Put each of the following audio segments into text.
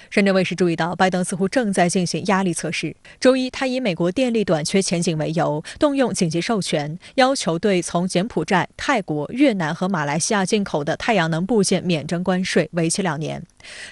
深圳卫视注意到，拜登似乎正在进行压力测试。周一，他以美国电力短缺前景为由，动用紧急授权，要求对从柬埔寨、泰国、越南和马来西亚进口的太阳能部件免征关税，为期2年。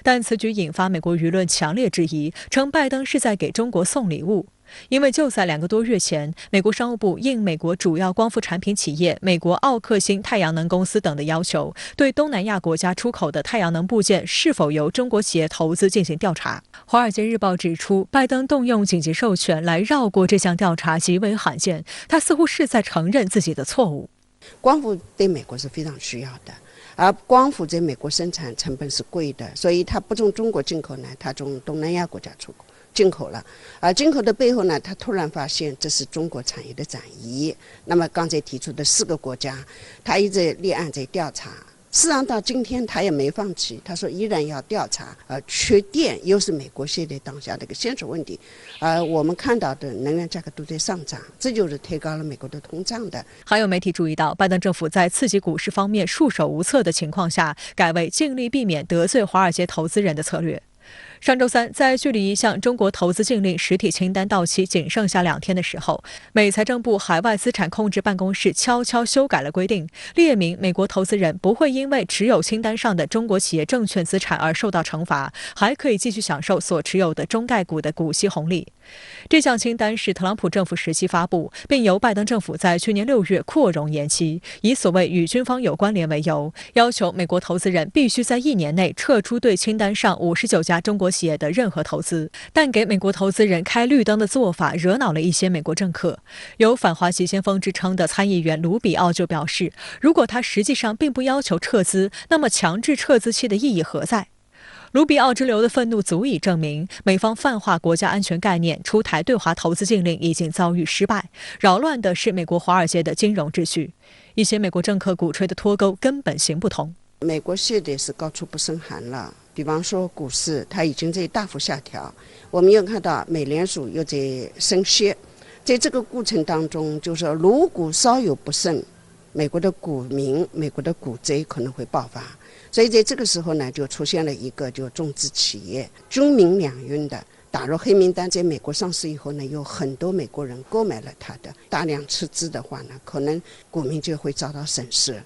但此举引发美国舆论强烈质疑，称拜登是在给中国送礼物。因为就在2个多月前，美国商务部应美国主要光伏产品企业美国奥克星太阳能公司等的要求，对东南亚国家出口的太阳能部件是否由中国企业投资进行调查。《华尔街日报》指出，拜登动用紧急授权来绕过这项调查极为罕见，他似乎是在承认自己的错误。光伏对美国是非常需要的，而光伏在美国生产成本是贵的，所以它不从中国进口呢，它从东南亚国家进口了，而进口的背后呢，他突然发现这是中国产业的转移。那么刚才提出的4个国家，他一直立案在调查。事实上到今天他也没放弃，他说依然要调查。缺电又是美国现在当下的一个现实问题。我们看到的能源价格都在上涨，这就是推高了美国的通胀的。还有媒体注意到，拜登政府在刺激股市方面束手无策的情况下，改为尽力避免得罪华尔街投资人的策略。上周三，在距离一项中国投资禁令实体清单到期仅剩下2天的时候，美财政部海外资产控制办公室悄悄修改了规定，列明美国投资人不会因为持有清单上的中国企业证券资产而受到惩罚，还可以继续享受所持有的中概股的股息红利。这项清单是特朗普政府时期发布，并由拜登政府在去年6月扩容延期，以所谓与军方有关联为由，要求美国投资人必须在1年内撤出对清单上59家中国企业的任何投资。但给美国投资人开绿灯的做法惹恼了一些美国政客。有反华急先锋之称的参议员卢比奥就表示，如果他实际上并不要求撤资，那么强制撤资期的意义何在？卢比奥之流的愤怒足以证明，美方泛化国家安全概念出台对华投资禁令已经遭遇失败，扰乱的是美国华尔街的金融秩序。一些美国政客鼓吹的脱钩根本行不通。美国现在是高处不胜寒了，比方说股市它已经在大幅下调，我们又看到美联储又在升息，在这个过程当中，就是说如果稍有不慎，美国的股民、美国的股灾可能会爆发。所以在这个时候呢，就出现了一个就中资企业军民两用的打入黑名单，在美国上市以后呢，有很多美国人购买了它的，大量斥资的话呢，可能股民就会遭到损失。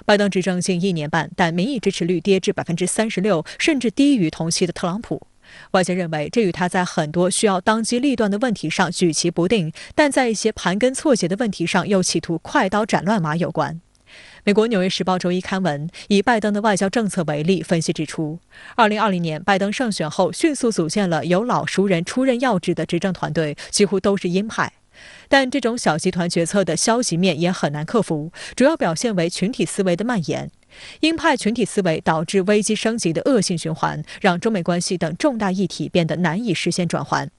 拜登执政近1年半，但民意支持率跌至36%，甚至低于同期的特朗普。外界认为，这与他在很多需要当机立断的问题上举棋不定，但在一些盘根错节的问题上又企图快刀斩乱麻有关。美国《纽约时报》周一刊文，以拜登的外交政策为例，分析指出，2020年拜登胜选后，迅速组建了由老熟人出任要职的执政团队，几乎都是鹰派。但这种小集团决策的消极面也很难克服，主要表现为群体思维的蔓延。鹰派群体思维导致危机升级的恶性循环，让中美关系等重大议题变得难以实现转换。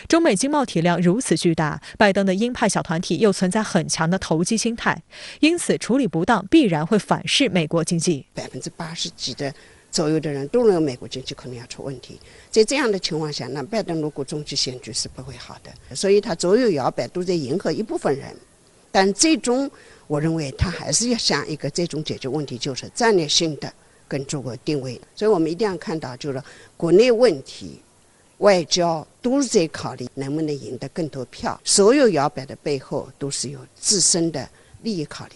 中美经贸体量如此巨大，拜登的鹰派小团体又存在很强的投机心态，因此处理不当必然会反噬美国经济。80%几的左右的人都认为美国经济可能要出问题，在这样的情况下，那拜登如果中期选举是不会好的，所以他左右摇摆都在迎合一部分人，但最终我认为他还是要想一个最终解决问题，就是战略性的跟中国定位。所以我们一定要看到，就是国内问题外交都是在考虑能不能赢得更多票，所有摇摆的背后都是有自身的利益考虑。